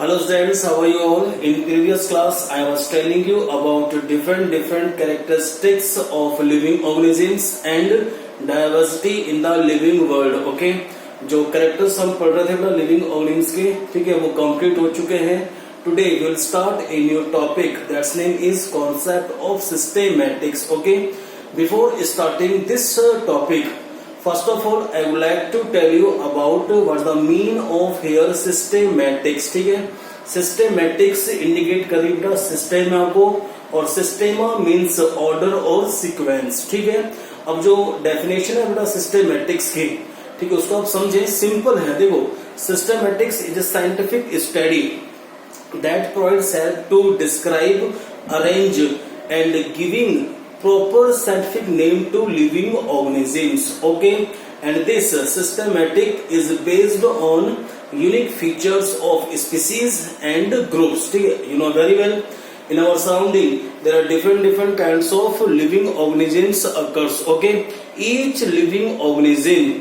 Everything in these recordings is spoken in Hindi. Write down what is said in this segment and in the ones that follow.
Hello students, how are you all? In previous class, I was telling you about different characteristics of living organisms and diversity in the living world. Okay, जो characters हम पढ़ रहे थे अपना living organisms के, ठीक है, वो complete हो चुके हैं. Today we will start a new topic. That's name is concept of systematics. Okay, before starting this topic, first of all, I would like to tell you about what's the meaning of here systematics. ठीक है, systematics indicate करेगा सिस्टेमा को और सिस्टेमा मीन्स ऑर्डर और सीक्वेंस. ठीक है, अब जो डेफिनेशन है बेटा सिस्टेमेटिक्स की, ठीक है, उसको आप समझे. सिंपल है, देखो, systematics is a scientific study that provides help to describe, arrange and giving proper scientific name to living organisms. Okay, and this systematic is based on unique features of species and groups. ठीक है, you know very well, in our surrounding there are different kinds of living organisms occurs. Okay, each living organism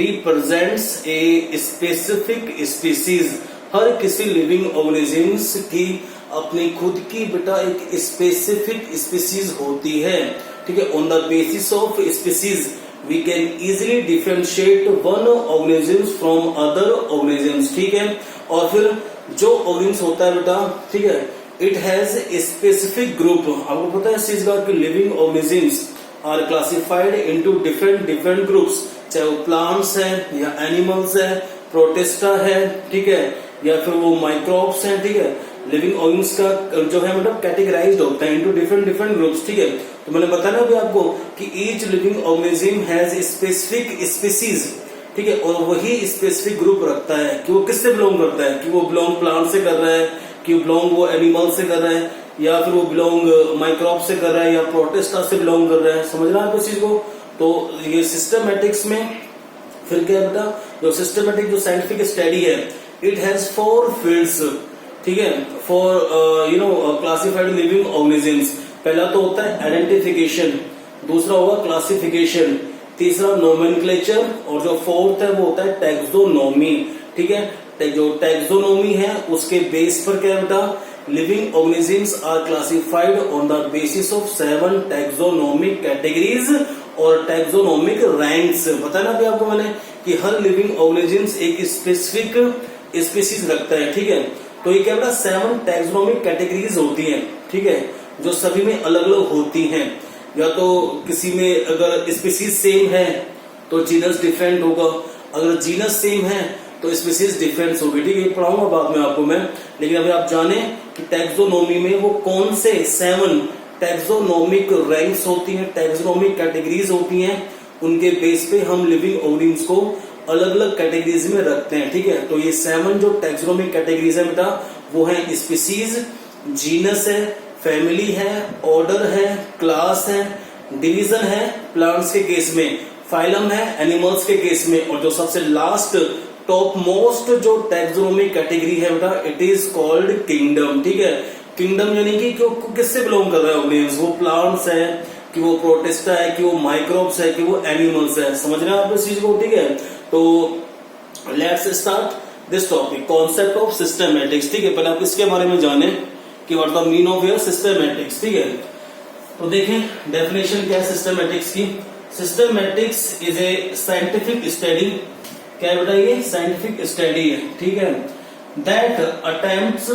represents a specific species. हर किसी लिविंग ऑर्गेनिजम्स की अपनी खुद की बेटा एक स्पेसिफिक स्पीसीज होती है. ठीक है, on the basis of species we can easily differentiate one organisms from other organisms. ठीक है, और फिर जो ऑर्गेनिज्म होता है बेटा, ठीक है, it has a specific group. आपको पता है इस चीज का कि living organisms are classified into different groups, चाहे वो प्लांट्स है या एनिमल्स है, प्रोटिस्टा है, ठीक है, या फिर वो माइक्रोब्स हैं. ठीक है, लिविंग ऑर्गेनिज्म्स का जो है मतलब कैटेगराइज्ड होता है इनटू डिफरेंट ग्रुप्स. ठीक है, तो मैंने बताया अभी आपको कि each living organism has specific species. ठीक है, और वही स्पेसिफिक ग्रुप रखता है कि वो किससे बिलोंग करता है, कि वो बिलोंग प्लांट से कर रहा है, कि बिलोंग वो एनिमल से कर रहा है, या फिर वो बिलोंग माइक्रोब से कर रहा है, या प्रोटिस्टा से बिलोंग कर रहा है. समझ रहे हैं आप इस चीज को? तो ये सिस्टमेटिक्स में फिर क्या है बेटा, जो सिस्टमेटिक जो साइंटिफिक स्टडी है, इट हैज 4 फील्ड्स. ठीक है, फॉर क्लासिफाइड लिविंग ऑर्गेनिजम्स. पहला तो होता है आइडेंटिफिकेशन, दूसरा होगा क्लासिफिकेशन, तीसरा नोमेनक्लेचर, और जो फोर्थ है वो होता है टैक्सोनॉमी. ठीक है, जो टैक्सोनॉमी है उसके बेस पर क्या है बेटा, living organisms are classified on the basis of 7 taxonomic categories और टैक्सोनॉमिक रैंक्स. बताया ना अभी आपको मैंने कि हर लिविंग ऑर्गेनिजम्स एक स्पेसिफिक स्पीसीज रखता है. ठीक है, तो ये क्या बेटा 7 टैक्सोनॉमिक कैटेगरीज होती हैं. ठीक है, जो सभी में अलग अलग होती हैं. या तो किसी में अगर स्पीसीज सेम है तो जीनस डिफरेंट होगा, अगर जीनस सेम है तो स्पीसीज डिफरेंट होगी. ठीक है, ये पढ़ाऊंगा बाद में आपको मैं, लेकिन अभी आप जाने कि टैक्सोनॉमी में वो कौन से 7 टैक्सोनॉमिक रैंक्स होती हैं, टैक्सोनॉमिक कैटेगरीज होती हैं, उनके बेस पे हम लिविंग ऑर्गेनिज्म्स को अलग अलग कैटेगरीज में रखते हैं. ठीक है, तो ये 7 जो टैक्सोनॉमिक कैटेगरीज है बेटा, वो है स्पीसीज, जीनस है, फैमिली है, ऑर्डर है, क्लास है, डिवीजन है प्लांट्स के केस में, फाइलम है एनिमल्स के केस में, और जो सबसे लास्ट टॉप मोस्ट जो टैक्सोनॉमिक कैटेगरी है बेटा, इट इज कॉल्ड किंगडम. ठीक है, किंगडम यानी कि किससे बिलोंग कर रहा है ऑर्गेनिज्म, वो प्लांट्स है कि वो प्रोटिस्टा है कि वो माइक्रोब्स है कि वो एनिमल्स है. समझ रहे हैं आप इस चीज को? ठीक है, तो let's start this topic, concept of systematics. ठीक है, पहले आप इसके बारे में जाने कि what the mean of your systematics. ठीक है, तो देखें डेफिनेशन क्या है सिस्टमैटिक्स की. Systematics is a scientific study. क्या है बेटा, ये साइंटिफिक स्टडी है. ठीक है, that attempts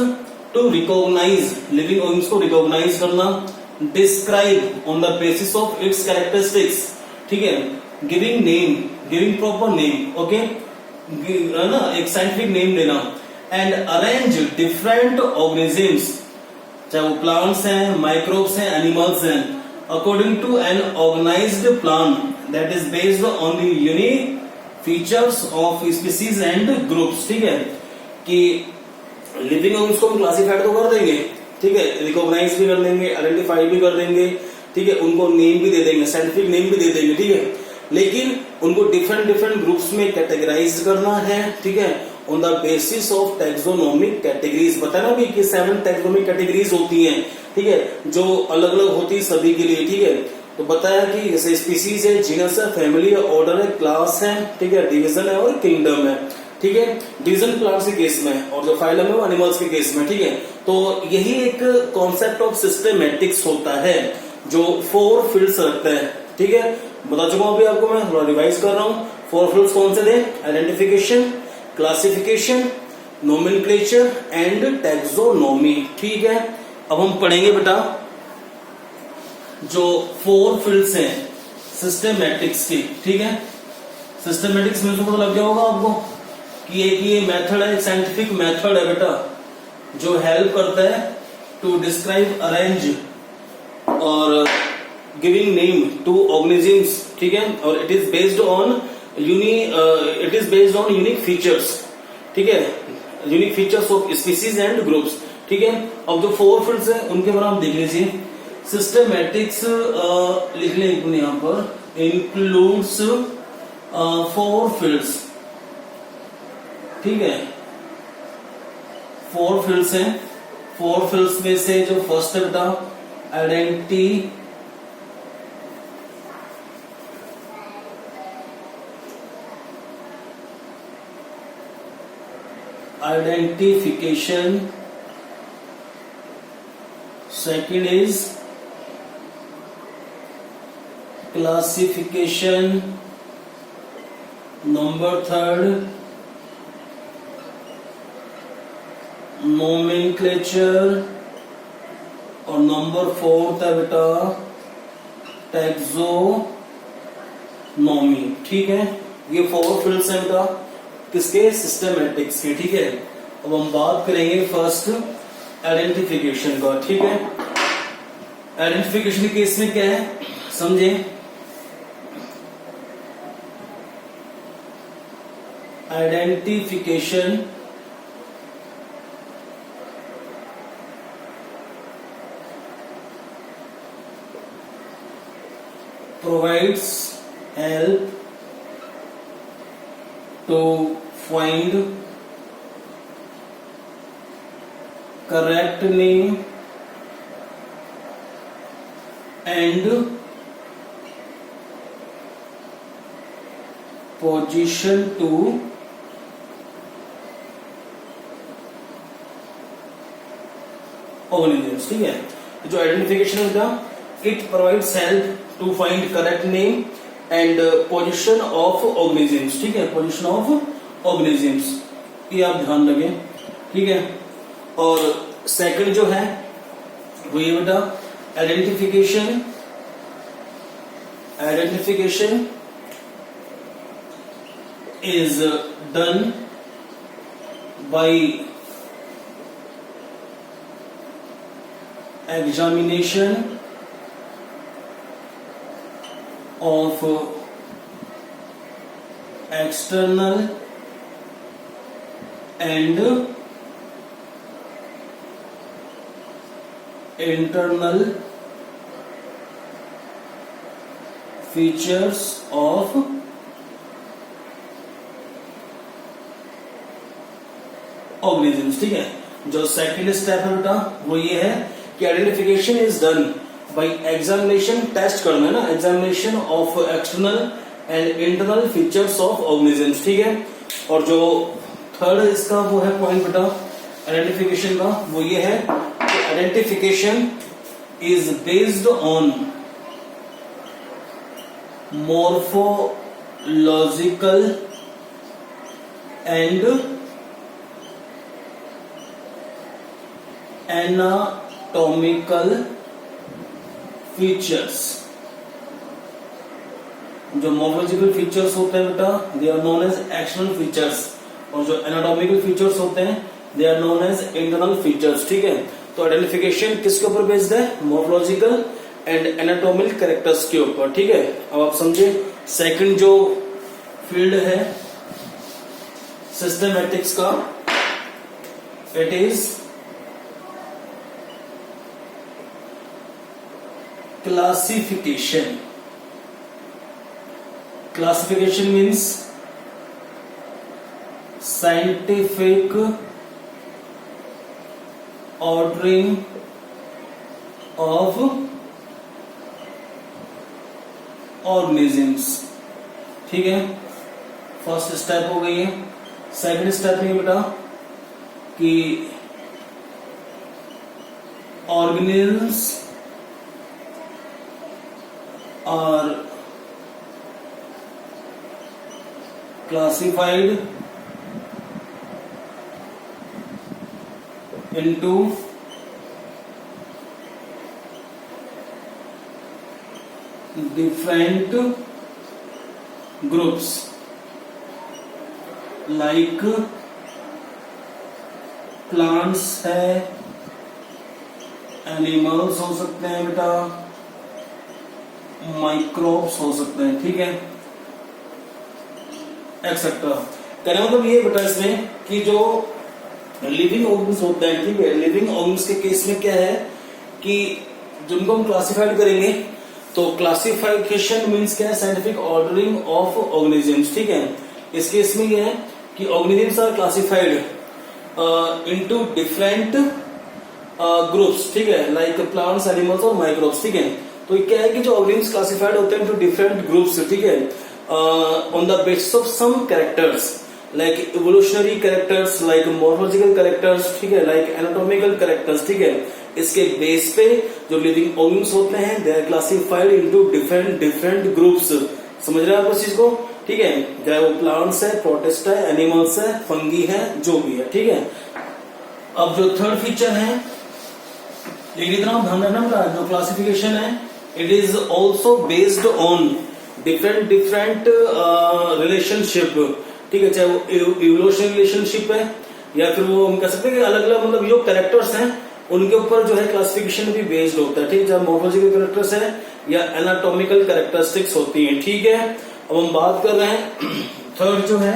to recognise living organisms को रिकॉग्नाइज करना, describe on the basis of its characteristics. ठीक है, giving name, giving proper name. Okay, ना एक साइंटिफिक नेम देना, एंड अरेंज डिफरेंट ऑर्गेनिजम्स, चाहे वो प्लांट्स हैं, माइक्रोब्स हैं, एनिमल्स हैं, according to an organised plan that is based on the unique features of species and groups. ठीक है, कि लिविंग ऑर्गेनिज्म्स को हम क्लासिफाइड तो कर देंगे, ठीक है, रिकॉग्नाइज भी कर देंगे, आइडेंटिफाई भी कर देंगे, ठीक है, उनको नेम भी दे देंगे, साइंटिफिक नेम भी दे देंगे. ठीक है, लेकिन उनको डिफरेंट ग्रुप्स में कैटेगराइज करना है. ठीक है, on the basis of taxonomic categories. बताया ना भी कि 7 टैक्सोनॉमिक कैटेगरीज होती हैं. ठीक है, जो अलग अलग होती है सभी के लिए. ठीक है, तो बताया कि जैसे स्पीसीज है, जीनस है, फैमिली है, ऑर्डर है, क्लास है, ठीक है, डिवीजन है और किंगडम है. ठीक है, डिवीजन प्लांट्स के केस में, और जो फाइलम है वो एनिमल्स के केस में, ठीक है। तो यही एक कॉन्सेप्ट ऑफ सिस्टमैटिक्स होता है जो 4 फील्ड्स रखता है, ठीक है। बता चुका हूं अभी आपको, मैं थोड़ा रिवाइज कर रहा हूं। 4 फील्ड्स कौन से थे? Identification, classification, nomenclature and taxonomy, ठीक है। अब हम पढ़ेंगे बेटा जो 4 फील्ड्स हैं सिस्टमैटिक्स की, ठीक है। सिस्टमैटिक्स में तो पता लग गया होगा आपको कि एक ये मेथड है, साइंटिफिक मेथड है बेटा, जो हेल्प करता है टू डिस्क्राइब, अरेंज और गिविंग नेम टू ऑर्गेनिजम्स, ठीक है। और it is based on unique features, ठीक है, unique features of species and groups, ठीक है। अब जो 4 फील्ड्स हैं उनके बारे में आप देख लीजिए। सिस्टमैटिक्स लिख लें यहां पर, इंक्लूड्स 4 फील्ड्स, ठीक है। 4 फील्ड्स हैं। 4 फील्ड्स में से जो फर्स्ट है बेटा identification, second is classification, number 3 nomenclature, और नंबर 4 है बेटा टैक्सोनॉमी, ठीक है। ये 4 फील्ड्स हैं बेटा किसके? सिस्टमैटिक्स के, ठीक है। अब हम बात करेंगे फर्स्ट आइडेंटिफिकेशन का, ठीक है। आइडेंटिफिकेशन के केस में क्या है समझे। Identification provides help to find correct name and position to organisms, ठीक है। जो आइडेंटिफिकेशन होगा, it provides help to find correct name and position of organisms, ठीक है, पोजीशन ऑफ ऑर्गेनिजम्स, ये आप ध्यान रखें, ठीक है। और सेकंड जो है वो ये बेटा identification is done by examination of external and internal features of organisms, ठीक है। जो सेकंड स्टेप है बेटा वो ये है कि identification is done by examination, test करना है ना, examination of external and internal features of organisms, ठीक है। और जो थर्ड इसका वो है पॉइंट बेटा आइडेंटिफिकेशन का, वो ये है कि identification is based on morphological and anatomical features. जो मॉर्फोलॉजिकल फीचर्स होते हैं बेटा they are known as external features, और जो एनाटॉमिकल फीचर्स होते हैं they are known as internal features, ठीक है। तो आइडेंटिफिकेशन किसके ऊपर बेस्ड है? मॉर्फोलॉजिकल एंड एनाटॉमिकल कैरेक्टर्स के ऊपर, ठीक है। अब आप समझे सेकंड जो फील्ड है सिस्टमैटिक्स का, it is classification. Classification means scientific ordering of organisms, ठीक है। फर्स्ट स्टेप हो गई है सेकंड स्टेप में बेटा कि organisms are classified into different groups like plants है, एनिमल्स हो सकते हैं बेटा, माइक्रोब्स हो सकते हैं, ठीक है, एक्सेट्रा। कहने मतलब ये बेटा इसमें कि जो लिविंग ऑर्गन्स होते हैं, ठीक है, लिविंग ऑर्गन्स के केस में क्या है कि जिनको हम क्लासिफाइड करेंगे तो क्लासिफिकेशन मीन्स क्या है, साइंटिफिक ऑर्डरिंग ऑफ ऑर्गेनिजम्स, ठीक है। इस केस में ये है कि organisms are classified into different groups, ठीक है, लाइक प्लांट्स, एनिमल्स और माइक्रोब्स, ठीक है। तो क्या है कि जो ऑर्गेनिजम्स क्लासिफाइड होते हैं इनटू डिफरेंट ग्रुप्स, ठीक है, on the basis of some characters like evolutionary characters, like morphological characters, ठीक है, लाइक एनाटॉमिकल कैरेक्टर्स, ठीक है। इसके बेस पे जो लिविंग ऑर्गन्स होते हैं they are classified into different groups. समझ रहे हैं आप इस चीज को, ठीक है, चाहे वो प्लांट्स है, प्रोटिस्टा है, एनिमल्स है, फंगी है, जो भी है, ठीक है। अब जो थर्ड फीचर है, लेकिन इतना ध्यान रखना, जो क्लासिफिकेशन है it is also based on different relationship, ठीक है, चाहे वो इवोल्यूशनरी रिलेशनशिप है या फिर वो हम कह सकते हैं कि अलग अलग मतलब जो कैरेक्टर्स हैं उनके ऊपर जो है क्लासिफिकेशन भी बेस्ड होता है, ठीक है, चाहे मॉर्फोलॉजिकल कैरेक्टर्स है या एनाटॉमिकल कैरेक्टरिस्टिक्स होती हैं, ठीक है। अब हम बात कर रहे हैं थर्ड जो है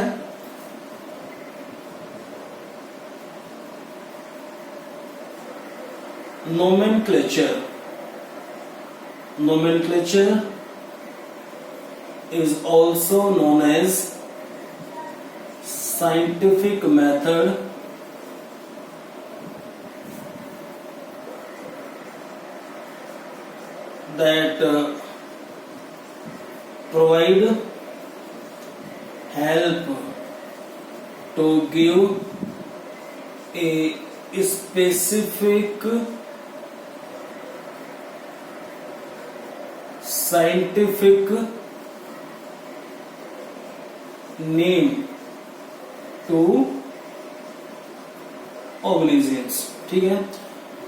nomenclature. Nomenclature is also known as scientific method that provide help to give a specific scientific name to organisms, ठीक है।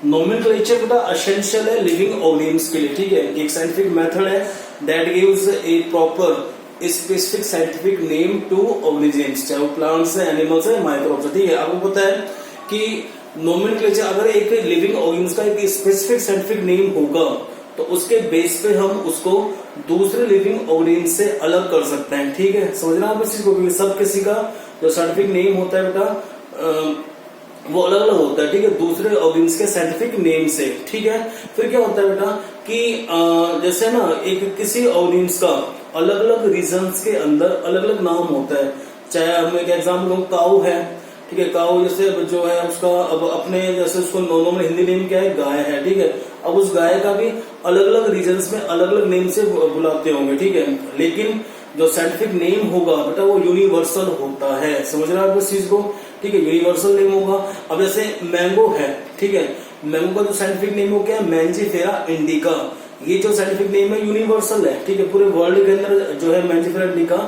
नोमेनक्लेचर बेटा एसेंशियल है लिविंग ऑर्गेनिजम्स के लिए, ठीक है। एक साइंटिफिक मेथड है that gives A proper specific scientific name to organisms, चाहे वो प्लांट्स है, एनिमल्स है, माइक्रोब्स है, ठीक है। आपको पता है कि नोमेनक्लेचर अगर एक लिविंग ऑर्गेनिज्म का एक स्पेसिफिक साइंटिफिक नेम होगा तो उसके बेस पे हम उसको दूसरे लिविंग ऑर्गेनिज्म से अलग कर सकते हैं, ठीक है। समझना आप इस चीज को, सब किसी का जो साइंटिफिक नेम होता है बेटा वो अलग अलग होता है, ठीक है, दूसरे ऑर्गेनिज्म के साइंटिफिक नेम से, ठीक है। फिर क्या होता है बेटा कि जैसे ना एक किसी ऑर्गेनिज्म का अलग अलग रीजन्स के अंदर अलग अलग नाम होता है। चाहे हम एक एग्जाम्पल लूं, काऊ है, ठीक है, काऊ जैसे जो है उसका अब अपने जैसे उसको नॉर्मल हिंदी नेम क्या है, गाय है, ठीक है। अब उस गाय का भी अलग अलग रीजन्स में अलग अलग नेम से बुलाते होंगे, ठीक है, लेकिन जो साइंटिफिक नेम होगा बेटा वो यूनिवर्सल होता है। समझ रहे हैं आप इस चीज को, ठीक है, यूनिवर्सल नेम होगा। अब जैसे मैंगो है, ठीक है, मैंगो का जो साइंटिफिक नेम हो क्या है, मैंजीफेरा इंडिका। ये जो साइंटिफिक नेम है यूनिवर्सल है, ठीक है, पूरे वर्ल्ड के अंदर जो है मैंजीफेरा इंडिका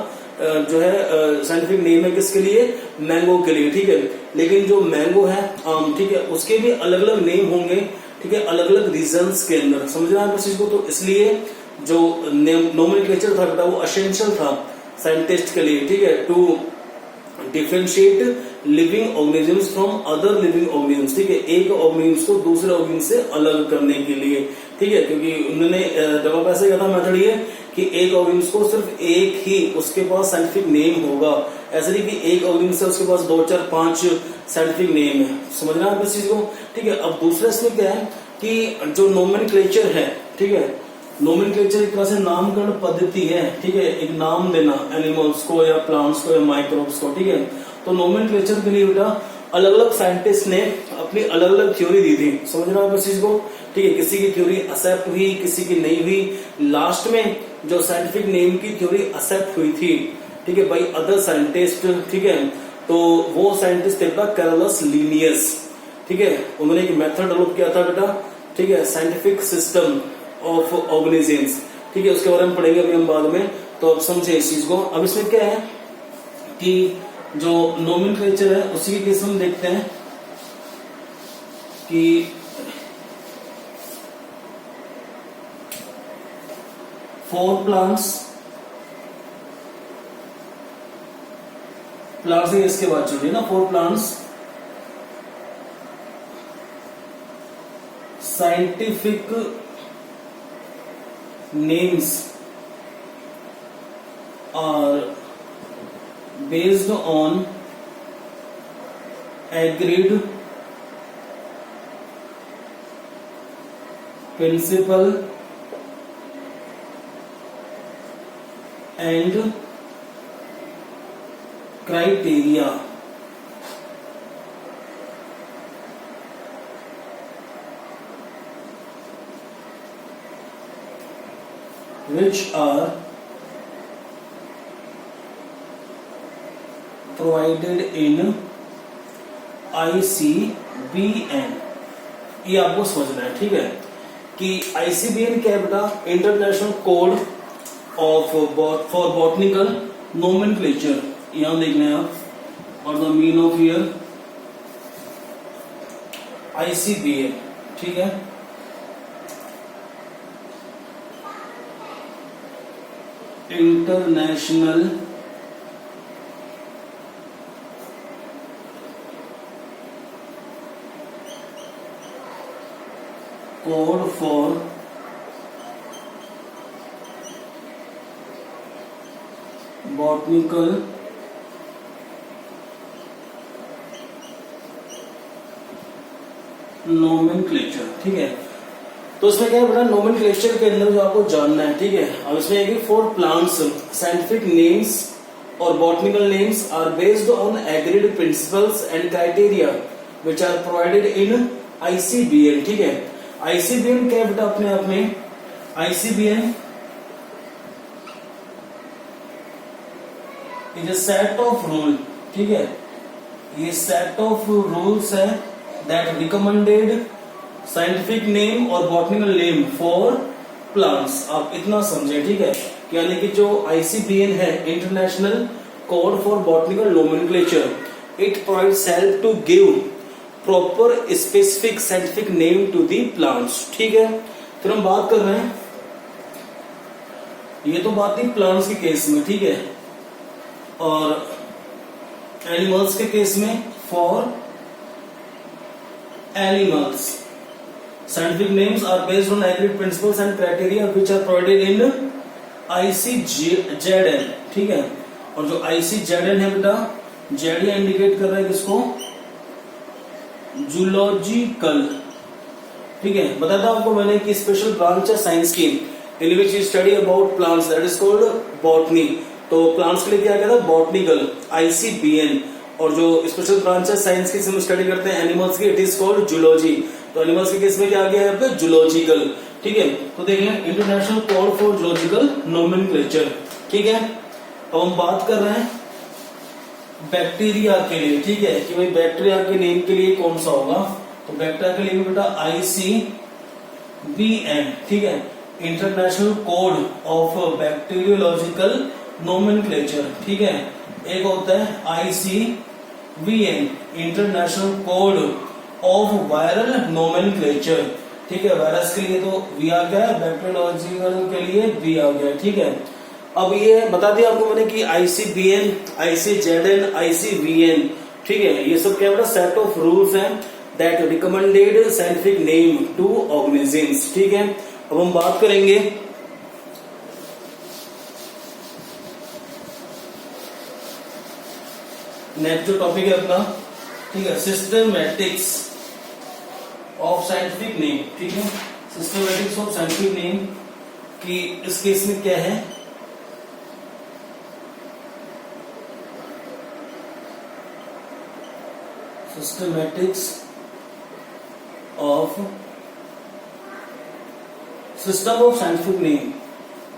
जो है साइंटिफिक नेम है किसके लिए, मैंगो के लिए, ठीक है। लेकिन जो मैंगो है आम, ठीक है, उसके भी अलग अलग नेम होंगे, ठीक है, अलग अलग रीजन्स के अंदर। समझ रहे हैं आप इस चीज को, तो इसलिए जो नोमेनक्लेचर था बेटा वो एसेंशियल था साइंटिस्ट के लिए, ठीक है, to differentiate living organisms from other living organisms, ठीक है, एक ऑर्गेनिज्म को दूसरे ऑर्गेनिज्म से अलग करने के लिए, ठीक है, क्योंकि उन्होंने डेवलप ऐसे किया था मेथड ये कि एक ऑर्गेनिज्म को सिर्फ एक ही उसके पास साइंटिफिक नेम होगा, ऐसे नहीं कि एक ऑर्गेनिज्म से उसके पास 2, 4, 5 साइंटिफिक नेम है। समझना आप इस चीज को, ठीक है। अब दूसरा इसमें क्या है कि जो नोमेनक्लेचर है, ठीक है, नोमेनक्लेचर एक तरह से नामकरण पद्धति है, ठीक है, एक नाम देना एनिमल्स को या प्लांट्स को या माइक्रोब्स को, ठीक है। तो नोमेनक्लेचर के लिए बेटा अलग अलग साइंटिस्ट ने अपनी अलग अलग थ्योरी दी थी। समझना आप इस चीज को, ठीक है, किसी की थ्योरी एक्सेप्ट हुई, किसी की नहीं हुई। लास्ट में जो साइंटिफिक नेम की थ्योरी एक्सेप्ट हुई थी, ठीक है, बाई अदर साइंटिस्ट, ठीक है, तो वो साइंटिस्ट थे बेटा कैरोलस लिनियस, ठीक है। उन्होंने एक मेथड डेवलप किया था बेटा, ठीक है, साइंटिफिक सिस्टम ऑफ ऑर्गेनिजम्स, ठीक है, उसके बारे में पढ़ेंगे अभी हम बाद में। तो अब समझे इस चीज को। अब इसमें क्या है कि जो नोमेनक्लेचर है उसी के केस में देखते हैं कि फोर प्लांट्स से इसके बाद चल रही है ना, four plants scientific names are based on agreed principle and criteria which are provided in ICBN। ये आपको समझना है, ठीक है, कि ICBN क्या है बेटा, international code of for botanical nomenclature. यहां देख लें आप, और the mean of year ICBN, ठीक है। International code for botanical nomenclature, ठीक है। तो इसमें क्या है बेटा, नोमेनक्लेचर के अंदर जो आपको जानना है, ठीक है। अब इसमें है कि फॉर प्लांट्स साइंटिफिक नेम्स और botanical names are based on agreed principles and criteria which are provided in ICBN, ठीक है। ICBN क्या है बेटा अपने आप में, ICBN is a set of rule, ठीक है। ये सेट ऑफ रूल्स है दैट रिकमेंडेड साइंटिफिक नेम और बॉटनिकल नेम फॉर प्लांट्स। आप इतना समझे, ठीक है, यानी कि जो ICBN है, international code for botanical nomenclature, it provides help to give proper specific scientific name to the plants, ठीक है। फिर हम बात कर रहे हैं, ये तो बात थी प्लांट्स के केस में, ठीक है, और एनिमल्स के केस में for animals scientific names are based on agreed principles and criteria which are provided in ICZN, ठीक है। और जो ICZN है बेटा, जेड इंडिकेट कर रहा है किसको, जूलॉजिकल, ठीक है। बताया था आपको मैंने कि स्पेशल ब्रांच है साइंस की in which you study about plants, that is called botany. तो प्लांट्स के लिए क्या कहता है, बॉटनिकल ICBN, और जो स्पेशल ब्रांच है साइंस की हम स्टडी करते हैं एनिमल्स की, इट इज कॉल्ड जूलॉजी। तो एनिमल्स के केस में क्या आ गया है, जूलॉजिकल, ठीक है। तो देख लें international code for zoological nomenclature, ठीक है। अब हम बात कर रहे हैं बैक्टीरिया के लिए, ठीक है, कि भाई बैक्टीरिया के नेम के लिए कौन सा होगा। तो बैक्टीरिया के लिए बेटा ICBN, ठीक है, international code of bacteriological nomenclature, ठीक है। एक होता है ICVN, international code of viral nomenclature, ठीक है। वायरस के लिए तो V आ गया, बैक्टीरियोलॉजिकल के लिए V आ गया, ठीक है। अब ये बता दिया आपको मैंने कि ICBN, ICZN, ICVN, ठीक है, ये सब क्या बेटा, सेट ऑफ रूल्स हैं that recommended scientific name to organisms, ठीक है। अब हम बात करेंगे नेक्स्ट जो टॉपिक है अपना, ठीक है, सिस्टमैटिक्स ऑफ साइंटिफिक नेम, ठीक है। सिस्टमैटिक्स ऑफ साइंटिफिक नेम की इस केस में क्या है, systematics of system of scientific name,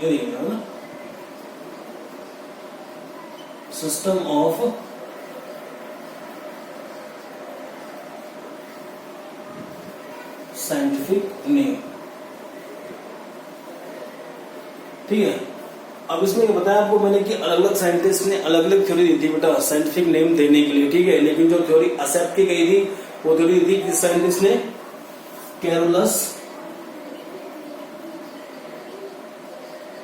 ये देखिएगा ना, सिस्टम ऑफ साइंटिफिक नेम। ठीक है, अब इसमें ये बताया आपको मैंने कि अलग अलग साइंटिस्ट ने अलग अलग थ्योरी दी थी बेटा साइंटिफिक नेम देने के लिए। ठीक है, लेकिन जो थ्योरी एक्सेप्ट की गई थी वो थ्योरी दी किस साइंटिस्ट ने, कैरोलस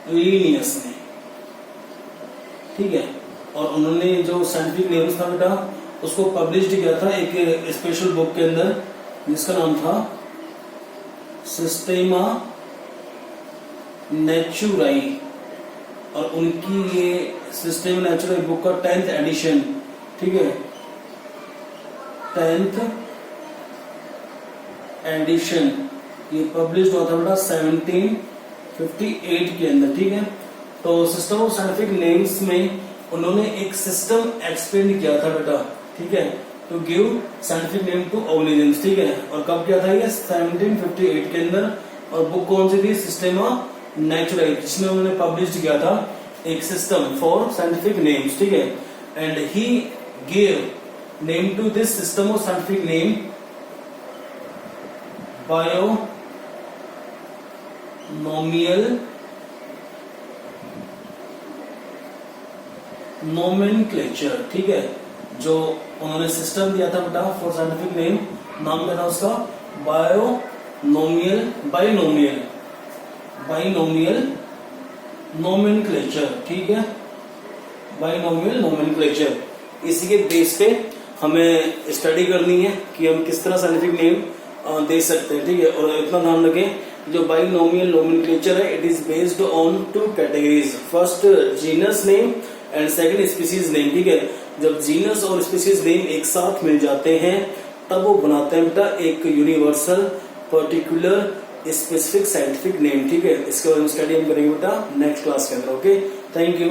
लीनियस ने। ठीक है, और उन्होंने जो साइंटिफिक नेम्स था बेटा उसको पब्लिश किया था एक स्पेशल बुक के अंदर जिसका नाम था सिस्टेमा नेचुराई, और उनकी ये सिस्टेम नेचुरल बुक का 10th एडिशन, ठीक है 10th एडिशन ये पब्लिश हुआ था बेटा 1758 के अंदर। ठीक है, तो सिस्टम ऑफ साइंटिफिक नेम्स में उन्होंने एक सिस्टम एक्सप्लेन किया था बेटा। ठीक है, to give scientific name to organisms. ठीक है, और कब किया था ये 1758 के अंदर, और बुक कौन सी थी, सिस्टेमा नेचुरल, जिसमें उन्होंने पब्लिश किया था एक सिस्टम फॉर साइंटिफिक नेम्स। ठीक है, and he give name to this system of scientific name binomial nomenclature. ठीक है, जो उन्होंने सिस्टम दिया था बेटा फॉर साइंटिफिक नेम, नाम क्या था उसका, बाइनोमियल नोमेनक्लेचर। ठीक है, बाइनोमियल नोमेनक्लेचर, इसी के बेस पे हमें स्टडी करनी है कि हम किस तरह साइंटिफिक नेम दे सकते हैं। ठीक है, और इतना ध्यान रखें जो बाइनोमियल नोमेनक्लेचर है it is based on 2 categories, first genus name and second species name. ठीक है, जब जीनस और स्पीसीज नेम एक साथ मिल जाते हैं तब वो बनाते हैं बेटा एक universal particular specific scientific name. ठीक है, इसके बारे में स्टडी हम करेंगे बेटा नेक्स्ट क्लास के अंदर। Okay, thank you.